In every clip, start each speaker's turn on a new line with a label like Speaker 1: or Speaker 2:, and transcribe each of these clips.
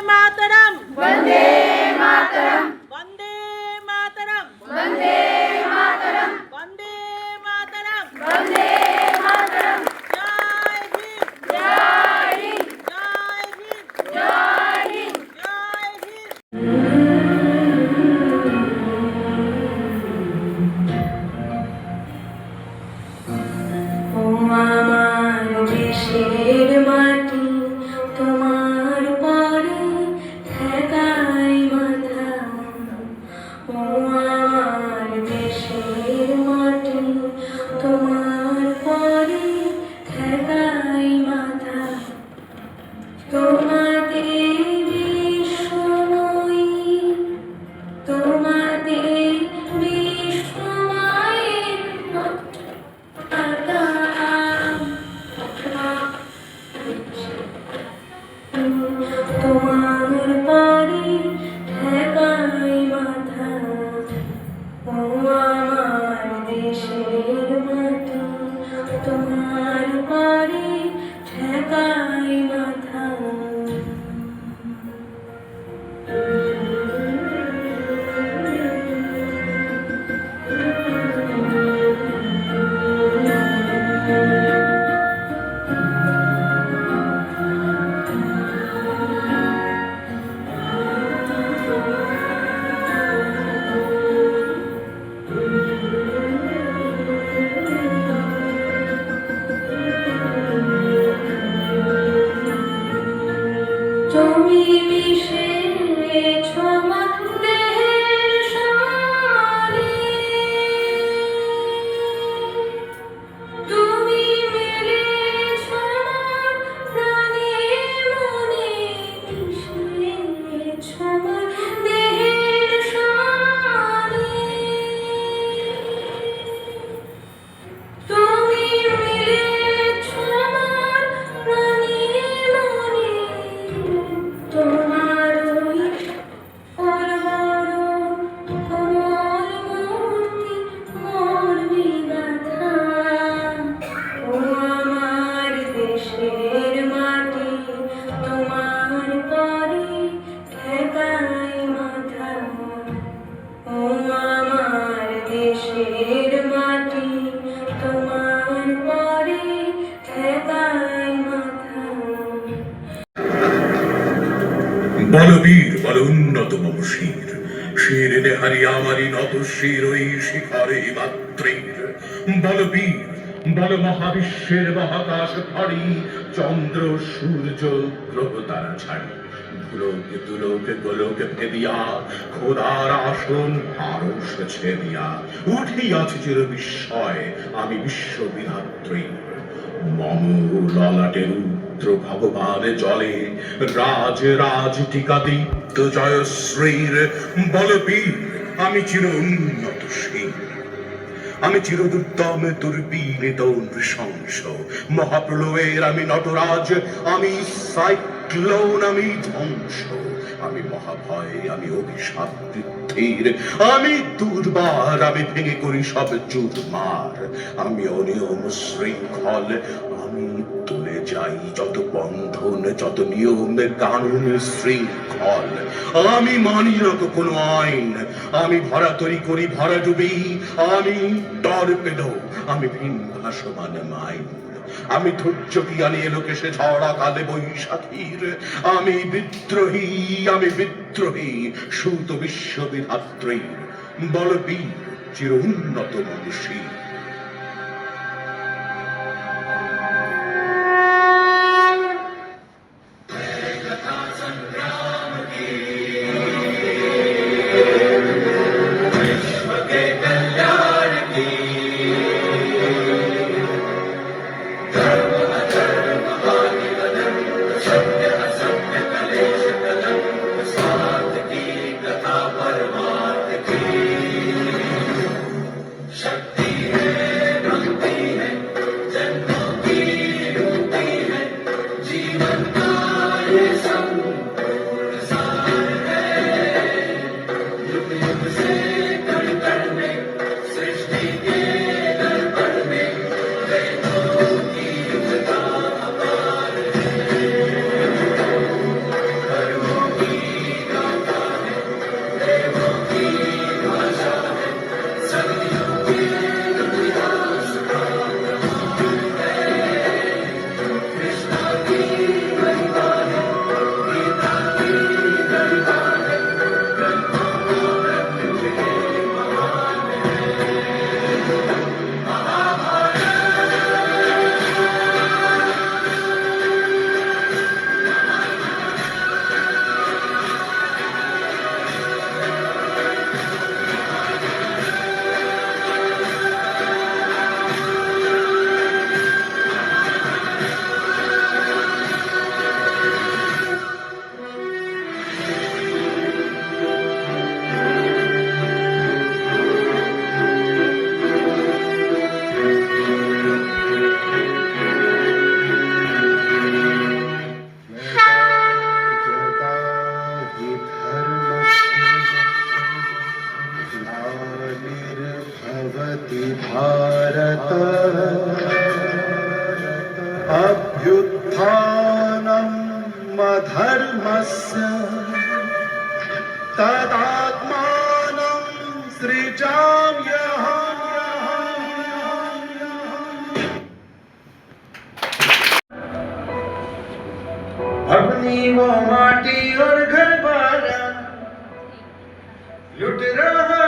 Speaker 1: मातरम
Speaker 2: वंदे मातरम
Speaker 1: वंदे मातरम
Speaker 2: वंदे मातरम
Speaker 1: वंदे मातरम
Speaker 2: वंदे मातरम
Speaker 1: जय हिंद
Speaker 2: जय हिंद
Speaker 1: जय हिंद
Speaker 2: जय हिंद
Speaker 1: जय हिंद।
Speaker 2: ও আমার দেশের মাটি তোমার পরে ঠেকাই মাথা। ও আমার দেশের মাটি তোমার পরে ঠেকাই মাথা। তোমাদের বিশ্বময়ী তোমাদের বিশ্বময়ের তোমার পরে ঠেকাই মাথা। ও আমার দেশের মাটি তোমার পরে ঠেকাই মাথা। তুমি মিশেছ আমার দেহের সমানে, তুমি মিলেছ আমার প্রাণে মনে, মিশেছ আমার দেহের সমানে। তুমি মিলেছ আমার প্রাণে মনে, তোমার ওই বড় কোমল মূর্তি মোর বিগাথা। ও আমার দেশের মাটি তোমার পরে ঠেকাই মাথা। ও আমার দেশের মাটি তোমার পরে ঠেকাই মাথা।
Speaker 3: বলবীর বল উন্নত মম শির, শির নেহারি আমারি নত শির ওই শিখরে মাত্রীর। বলবীর বল মহাবিশ্বের মহাকাশ ফাড়ি, চন্দ্র সূর্য গ্রহ তারা ছাড়ি। ভুলোক তুলোক গোলোক ভেদিয়া খোদার আসন আরশ ছেদিয়া, উঠিয়াছে চির বিস্ময় আমি বিশ্ববিধাত্রী। মম ললাটে রুদ্র ভগবান জলে রাজ রাজ টিকা দীপ্ত জয়শ্রীর। বলবীর আমি চির উন্নত শির, আমি চিরদুর্দম দুর্বিনীত নৃশংস। মহাপ্রলয়ের আমি নটরাজ, আমি সাইক্লোন, আমি ধ্বংস। আমি মহাভয়, আমি অভিশাপ বৃদ্ধির, আমি দুর্বার, আমি ভেঙে করি সব চুরমার। আমি অনিয়ম শৃঙ্খল, আমি তুলে যাই যত বন্ধন, যত নিয়ম কানুন শৃঙ্খল। আমি মানি না তো কোনো আইন, আমি ভরাতরি করি ভরা ডুবি। আমি টর্পেডো, আমি ভিন ভাসমান মাইন। আমি ধৈর্য পিয়ানি এলোকেশে ঝড়া কালে বৈশাখীর। আমি বিদ্রোহী, আমি বিদ্রোহী সুত বিশ্ববিধাত্রীর। বলবীর চির উন্নত মনুষী।
Speaker 2: शक्ति
Speaker 4: धर्मस्य तदात्मानं सृजाम्यहम्। अपनी वो माटी और घर बार लुट रहा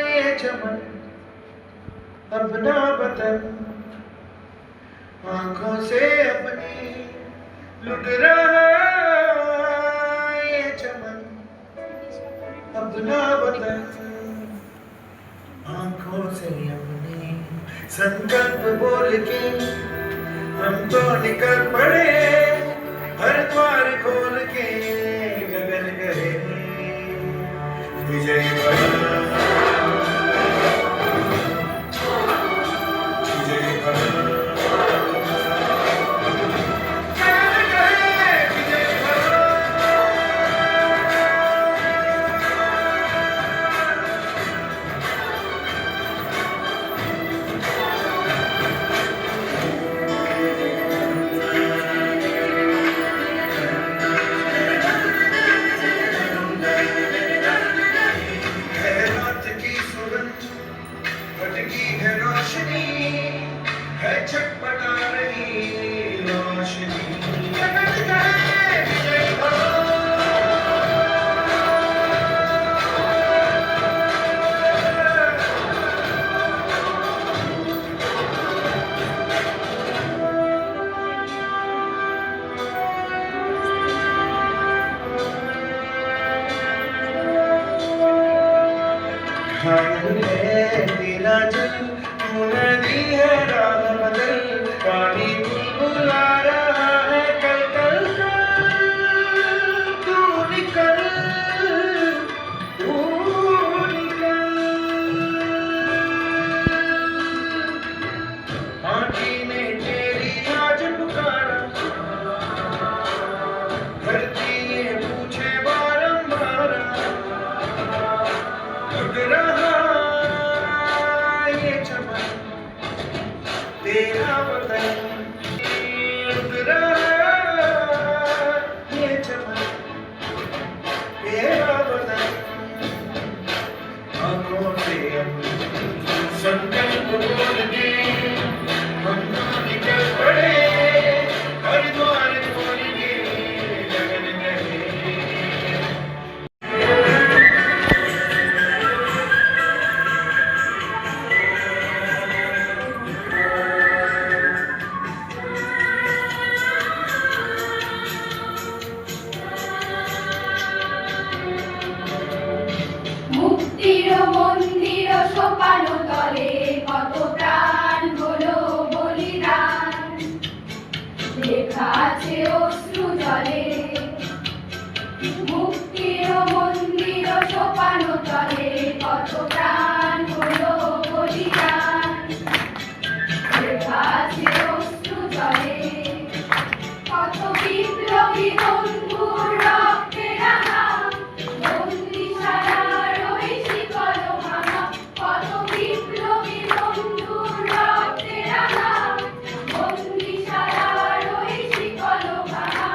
Speaker 4: ये चमन, अपना वतन आंखों से अपनी लुट रहा ये चमन, अपना वतन आंखों से अपनी। संकल्प बोल के हम तो निकल पड़े, हर द्वार खोल के गगन गए विजय बना, विजय बना, गगन गए विजय बना। है रोशनी है छटपटा रही रोशनी, जगत गए विजय हो। तेरा जल नदी है राह बदल, पानी बुलबुला रहा है कल कल कल। तू निकल, तू निकल, आँखी ने तेरी आज पुकारा, धरती ये पूछे बारंबार, लुट रहा ये चमन, तेरा वतन लुट रहा ये चमन, तेरा वतन आंखों से अपनी। संकल्प बोल के हम तो निकल पड़े, हर द्वार खोल के गगन गए।
Speaker 2: মুক্তির মন্দির সোপানো তলে কত প্রাণ হলো বলিদান, লেখা আছে অশ্রু জলে। মুক্তির মন্দির সোপানো তলে কত প্রাণ হলো বলিদান, লেখা আছে অশ্রু জলে। কত বিপ্লবী বন্ধুর রক্তে রাঙা বন্দিশালার ওই শিকল ভাঙা, কত বিপ্লবী বন্ধুর রক্তে রাঙা বন্দিশালার ওই শিকল ভাঙা।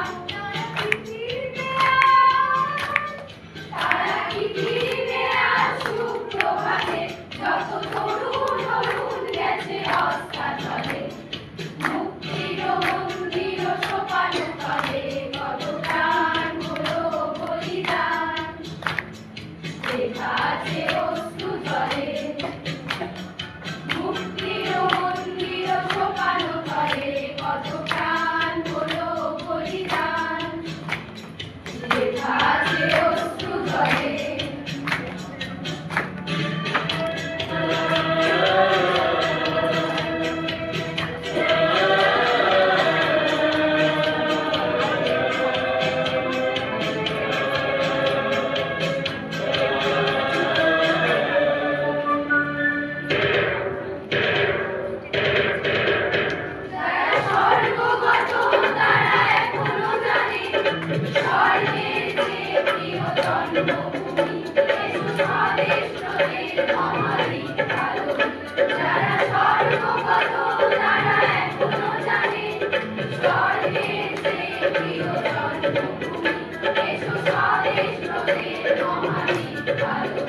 Speaker 2: এসো স্বদেশ ব্রতের মহাদীপ আলো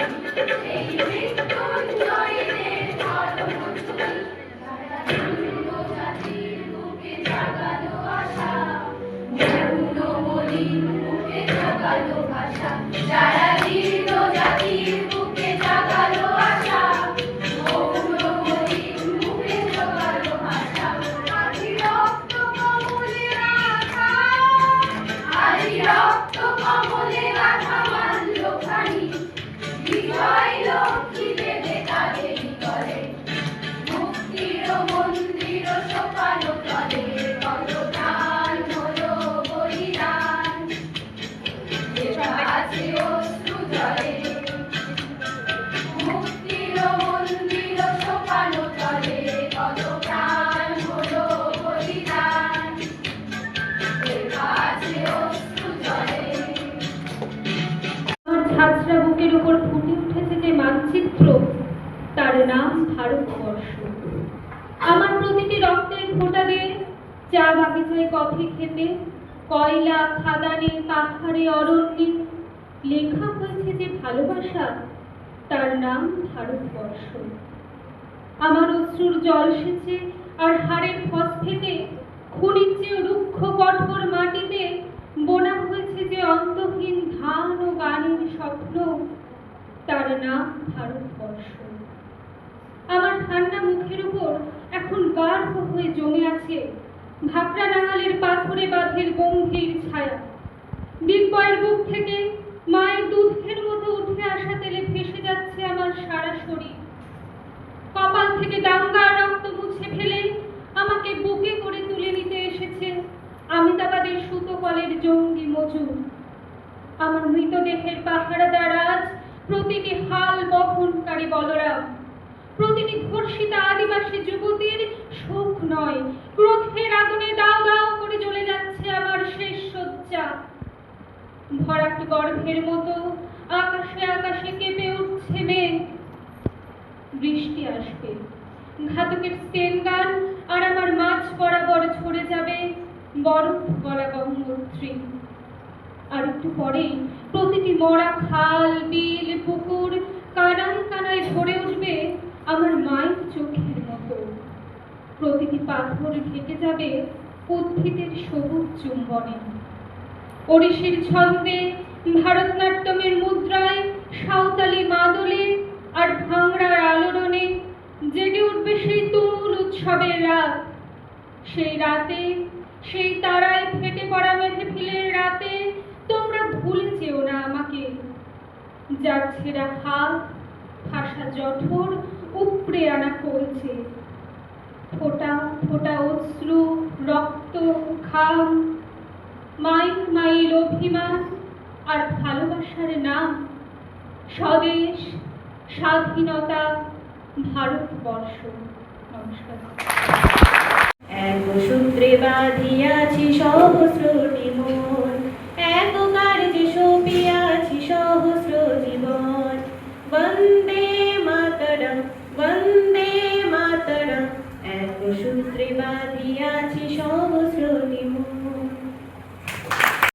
Speaker 2: এই মৃত্যুঞ্জয়ীদের চরণধূলি যারা হিন্দু জাতির বুকে জাগালো আশা মৌন মলিন বুকে জাগালো ভাষা যারা হিন্দু জাতির বুকে জাগালো আশা মৌন মলিন বুকে জাগালো ভাষা আদি রক্ত কমলে রাখা আদি রক্ত কমলে রাখা মানল খানি বিজয় লক্ষ্মী দেবে তাদের করে মুক্তির মন্দির সোপানো তলে কত প্রাণ হলো বলিদান যেটা আছে অশ্রু জলে মুক্তির মন্দির সোপানো তলে কত প্রাণ হলো বলিদান যেটা আছে অশ্রু জলে
Speaker 5: আমার ঝাঁঝরা বুকের উপর ফুটে উঠেছে যে মানচিত্র, তার নাম ভারতবর্ষ। আমার প্রতিটি রক্তের ফোঁটা দিয়ে চা বাগিচায় কফি খেতে, কয়লা খাদানে পাহাড়ে অরণ্যে লেখা হয়েছে যে ভালোবাসা, তার নাম ভারতবর্ষ। আমার অশ্রুর জল সেচে আর হাড়ের ফসফেটে খনির চেয়ে রুক্ষ কঠোর মাটিতে বোনা হয়েছে যে অন্তহীন ধান ও গানের স্বপ্ন, তার নাম ভারতবর্ষ। আমার ঠান্ডা মুখের উপর এখন গাঢ় হয়ে জমে আছে ভাকরা নাঙালের পাথরে বাঁধের গম্ভীর ছায়া। দিব্যয়ের বুক থেকে মায়ের দুধের মতো উঠে আসা তেলে ভেসে যাচ্ছে আমার সারা শরীর। কপাল থেকে দাঙ্গার রক্ত মুছে ফেলে আমাকে বুকে করে তুলে নিতে এসেছে আমিতাবাদের সুতো কলের জঙ্গি মজুর। আমার মৃতদেহের পাহারাদার আজ প্রতিটি হাল বহনকারী বলরাম, প্রতিটি ধর্ষিতা আদিবাসী যুবতীর শোক নয়, ক্রোধের আগুনে দাও দাও করে জ্বলে যাচ্ছে আমার শেষ শয্যা। ভরাট গর্ভের মতো আকাশে আকাশে কেঁপে উঠছে মেঘ। বৃষ্টি আসবে, ঘাতকের স্টেন গান আর আমার মাঝ বরাবর ঝরে যাবে বরফ গলা গঙ্গোত্রী। আর একটু পরেই প্রতিটি মরা খাল বিল পুকুর কানায় কানায় ভরে উঠবে আমার মায়ের চোখের মতো। প্রতিটি পাথর ঢেকে যাবে উদ্ভিদের সবুজ চুম্বনে। ওড়িশির ছন্দে, ভারতনাট্যমের মুদ্রায়, সাঁওতালি মাদলে আর ভাংড়ার আলোড়নে জেগে উঠবে সেই তুমুল উৎসবের রাত। সেই রাতে, সেই তারায় ফেটে পড়া মেহফিলের রাতে তোমরা ভুলে যেও না আমাকে, যার ছেঁড়া হাত ফাঁসা জঠর উপড়ে আনা করেছে। ফোঁটা ফোঁটা অশ্রু, রক্ত, ঘাম, মাইল মাইল অভিমান আর ভালোবাসার নাম স্বদেশ, স্বাধীনতা, ভারতবর্ষ। নমস্কার।
Speaker 1: এক সূত্রে বাঁধিয়াছি সহস্রটি মন,